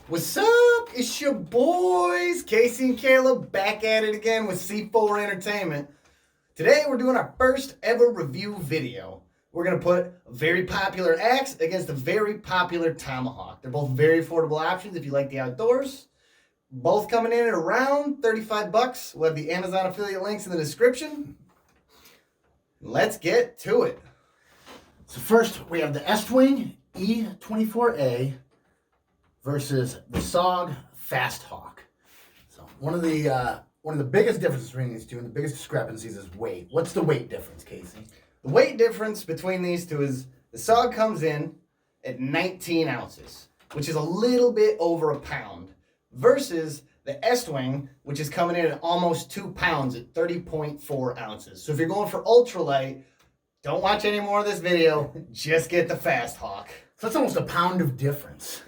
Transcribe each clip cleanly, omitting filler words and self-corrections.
What's up? It's your boys, Casey and Caleb, back at it again with C4 Entertainment. Today we're doing our first ever review video. We're going to put a very popular axe against a very popular tomahawk. They're both very affordable options if you like the outdoors. Both coming in at around 35 bucks. We'll have the Amazon affiliate links in the description. Let's get to it. So first we have the Estwing E24A versus the SOG Fasthawk. So one of the biggest differences between these two and the biggest discrepancies is weight. What's the weight difference, Casey? The weight difference between these two is the SOG comes in at 19 ounces, which is a little bit over a pound, versus the Estwing, which is coming in at almost 2 pounds at 30.4 ounces. So if you're going for ultralight, don't watch any more of this video. Just get the Fasthawk. So that's almost a pound of difference.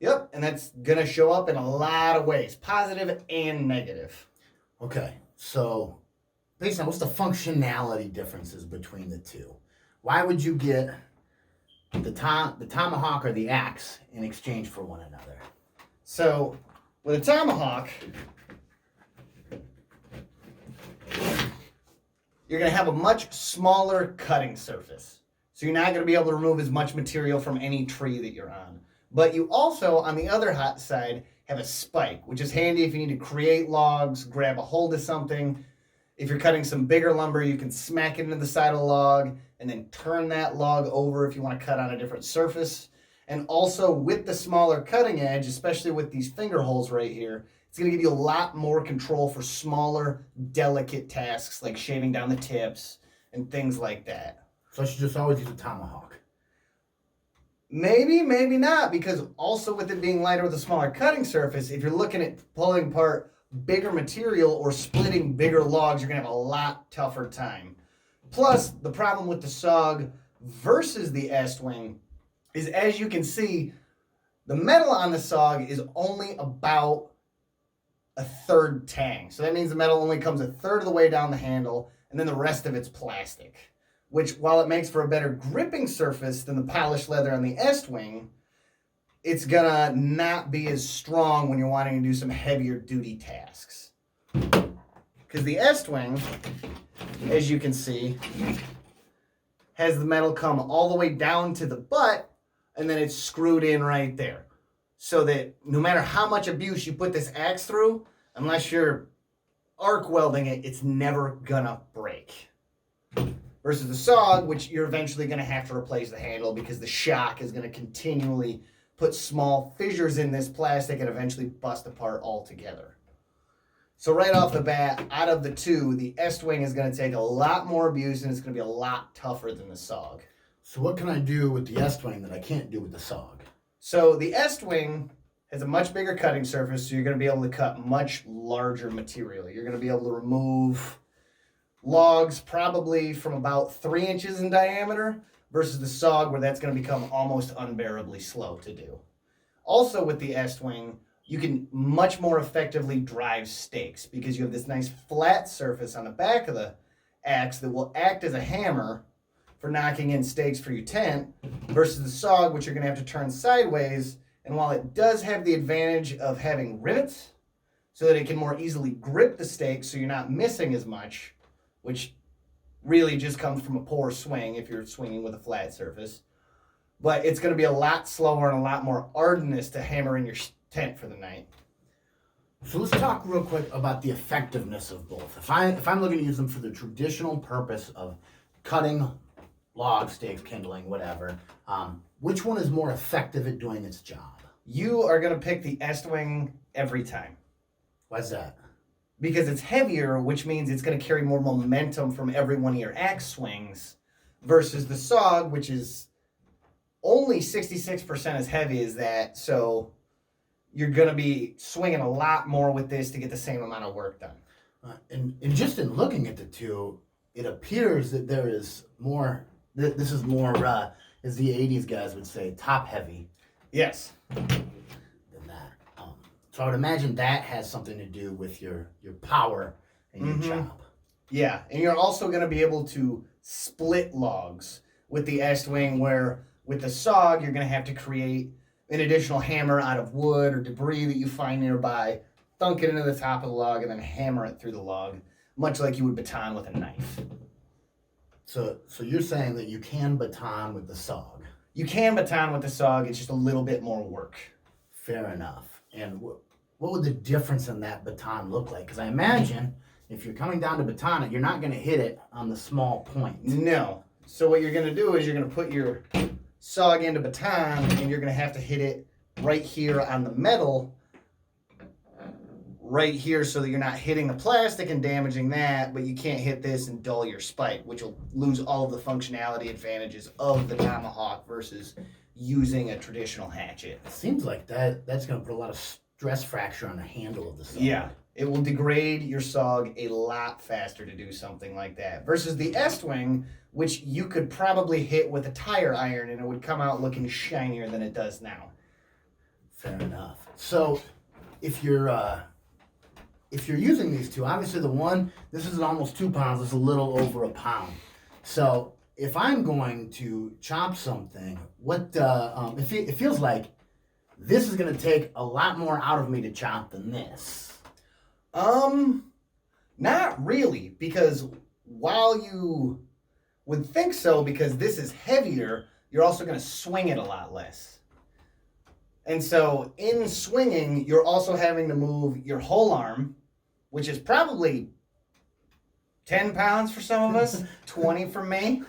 Yep, and that's going to show up in a lot of ways, positive and negative. Okay, so based on what's the functionality differences between the two? Why would you get the tomahawk or the axe in exchange for one another? So with a tomahawk, you're going to have a much smaller cutting surface. So you're not going to be able to remove as much material from any tree that you're on. But you also, on the other hot side, have a spike, which is handy if you need to create logs, grab a hold of something. If you're cutting some bigger lumber, you can smack it into the side of the log and then turn that log over if you want to cut on a different surface. And also with the smaller cutting edge, especially with these finger holes right here, it's going to give you a lot more control for smaller, delicate tasks like shaving down the tips and things like that. So I should just always use a tomahawk. Maybe, maybe not, because also with it being lighter with a smaller cutting surface, if you're looking at pulling apart bigger material or splitting bigger logs, you're going to have a lot tougher time. Plus, the problem with the SOG versus the Estwing is, as you can see, the metal on the SOG is only about a third tang. So that means the metal only comes a third of the way down the handle, and then the rest of it's plastic, which, while it makes for a better gripping surface than the polished leather on the Estwing, it's gonna not be as strong when you're wanting to do some heavier duty tasks. Because the Estwing, as you can see, has the metal come all the way down to the butt, and then it's screwed in right there. So that no matter how much abuse you put this axe through, unless you're arc welding it, it's never gonna break. Versus the SOG, which you're eventually going to have to replace the handle because the shock is going to continually put small fissures in this plastic and eventually bust apart altogether. So right off the bat, out of the two, the Estwing is going to take a lot more abuse and it's going to be a lot tougher than the SOG. So what can I do with the Estwing that I can't do with the SOG? So the Estwing has a much bigger cutting surface, so you're going to be able to cut much larger material. You're going to be able to remove logs probably from about 3 inches in diameter versus the SOG, where that's going to become almost unbearably slow to do. Also with the Estwing, you can much more effectively drive stakes because you have this nice flat surface on the back of the axe that will act as a hammer for knocking in stakes for your tent, versus the SOG, which you're going to have to turn sideways. And while it does have the advantage of having rivets so that it can more easily grip the stakes so you're not missing as much, which really just comes from a poor swing if you're swinging with a flat surface. But it's going to be a lot slower and a lot more arduous to hammer in your tent for the night. So let's talk real quick about the effectiveness of both. If I'm looking to use them for the traditional purpose of cutting logs, stakes, kindling, whatever, which one is more effective at doing its job? You are going to pick the Estwing every time. Why's that? Because it's heavier, which means it's going to carry more momentum from every one of your axe swings, versus the SOG, which is only 66% as heavy as that. So you're going to be swinging a lot more with this to get the same amount of work done. And just in looking at the two, it appears that there is more, this is more, as the 80s guys would say, top heavy. Yes. So I would imagine that has something to do with your power and your chop. Yeah, and you're also going to be able to split logs with the Estwing, where with the SOG, you're going to have to create an additional hammer out of wood or debris that you find nearby, thunk it into the top of the log, and then hammer it through the log, much like you would baton with a knife. So you're saying that you can baton with the SOG? You can baton with the SOG, it's just a little bit more work. Fair enough. And what would the difference in that baton look like? Because I imagine if you're coming down to baton it, you're not going to hit it on the small point. No. So what you're going to do is you're going to put your SOG into baton, and you're going to have to hit it right here on the metal, right here, so that you're not hitting the plastic and damaging that, but you can't hit this and dull your spike, which will lose all of the functionality advantages of the tomahawk versus using a traditional hatchet. It seems like that's going to put a lot of stress fracture on the handle of the SOG. Yeah, it will degrade your SOG a lot faster to do something like that versus the Estwing, which you could probably hit with a tire iron and it would come out looking shinier than it does now. Fair enough. So if you're using these two, obviously this is almost 2 pounds, it's a little over a pound. So if I'm going to chop something, it feels like this is going to take a lot more out of me to chop than this. Not really, because while you would think so, because this is heavier, you're also going to swing it a lot less. And so in swinging, you're also having to move your whole arm, which is probably 10 pounds for some of us, 20 for me.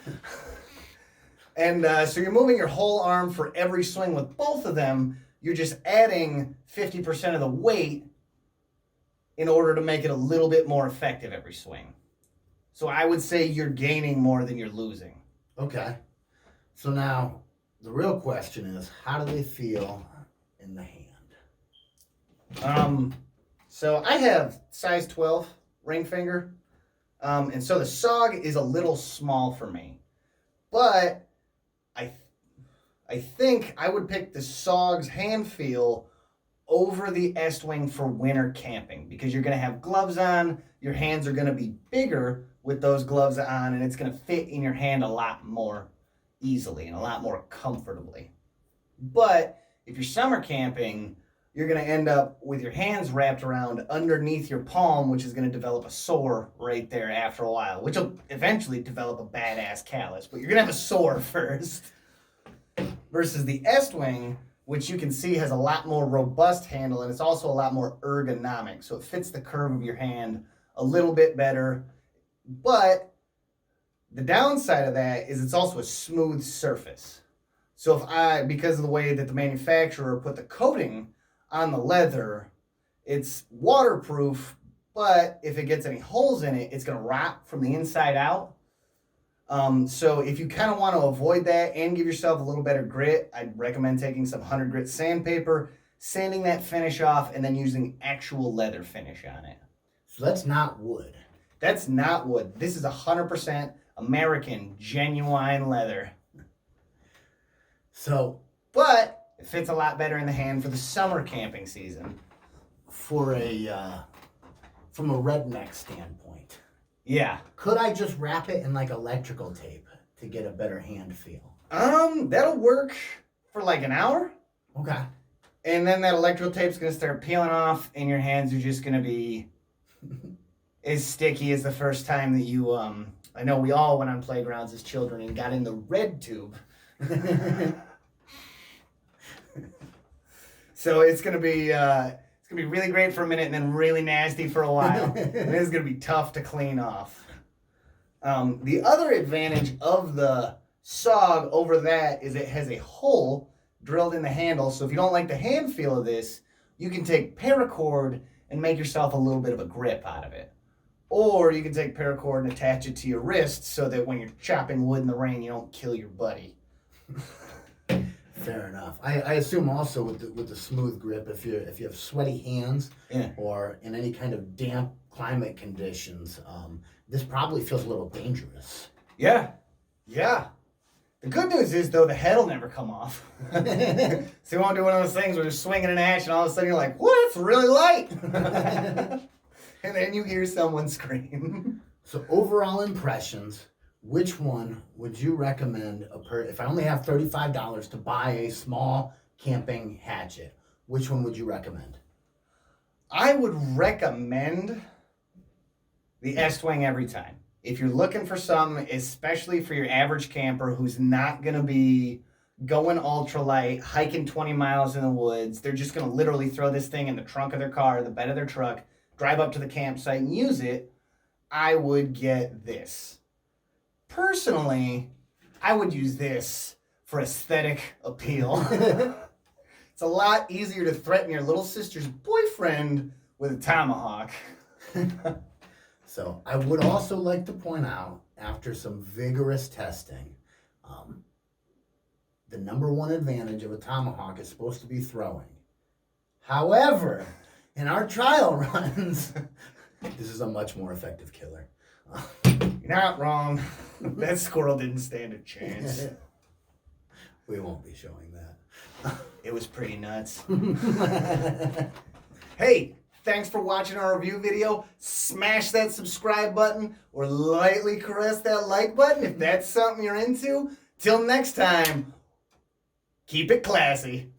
And so you're moving your whole arm for every swing with both of them. You're just adding 50% of the weight in order to make it a little bit more effective every swing. So I would say you're gaining more than you're losing. Okay. So now the real question is, how do they feel in the hand? So I have size 12 ring finger. And so the SOG is a little small for me. But I think I would pick the SOG's hand feel over the Estwing for winter camping because you're going to have gloves on, your hands are going to be bigger with those gloves on, and it's going to fit in your hand a lot more easily and a lot more comfortably. But if you're summer camping, you're going to end up with your hands wrapped around underneath your palm, which is going to develop a sore right there after a while, which will eventually develop a badass callus, but you're going to have a sore first. Versus the Estwing, which you can see has a lot more robust handle, and it's also a lot more ergonomic, so it fits the curve of your hand a little bit better. But the downside of that is it's also a smooth surface. So because of the way that the manufacturer put the coating on the leather, it's waterproof, but if it gets any holes in it, it's going to rot from the inside out. So if you kind of want to avoid that and give yourself a little better grit, I'd recommend taking some 100 grit sandpaper, sanding that finish off, and then using actual leather finish on it. So that's not wood. That's not wood. This is 100% American, genuine leather. But it fits a lot better in the hand for the summer camping season. From a redneck standpoint. Yeah. Could I just wrap it in like electrical tape to get a better hand feel? That'll work for like an hour. Okay. And then that electrical tape's gonna start peeling off, and your hands are just gonna be as sticky as the first time that you I know we all went on playgrounds as children and got in the red tube. So it's gonna be really great for a minute and then really nasty for a while. And it's gonna be tough to clean off. The other advantage of the SOG over that is it has a hole drilled in the handle. So if you don't like the hand feel of this, you can take paracord and make yourself a little bit of a grip out of it. Or you can take paracord and attach it to your wrist so that when you're chopping wood in the rain, you don't kill your buddy. Fair enough. I assume also with the smooth grip, if you have sweaty hands or in any kind of damp climate conditions, this probably feels a little dangerous. Yeah. The good news is, though, the head will never come off. So you won't do one of those things where you're swinging an axe and all of a sudden you're like, what? It's really light. And then you hear someone scream. So overall impressions, which one would you recommend if I only have $35 to buy a small camping hatchet. Which one would you recommend? I would recommend the Estwing every time. If you're looking for something, especially for your average camper who's not going to be going ultralight, hiking 20 miles in the woods, they're just going to literally throw this thing in the trunk of their car, the bed of their truck, drive up to the campsite and use it, I would get this. Personally, I would use this for aesthetic appeal. It's a lot easier to threaten your little sister's boyfriend with a tomahawk. So I would also like to point out, after some vigorous testing, the number one advantage of a tomahawk is supposed to be throwing. However, in our trial runs, this is a much more effective killer. You're not wrong. That squirrel didn't stand a chance. We won't be showing that. It was pretty nuts. Hey, thanks for watching our review video. Smash that subscribe button or lightly caress that like button if that's something you're into. Till next time, keep it classy.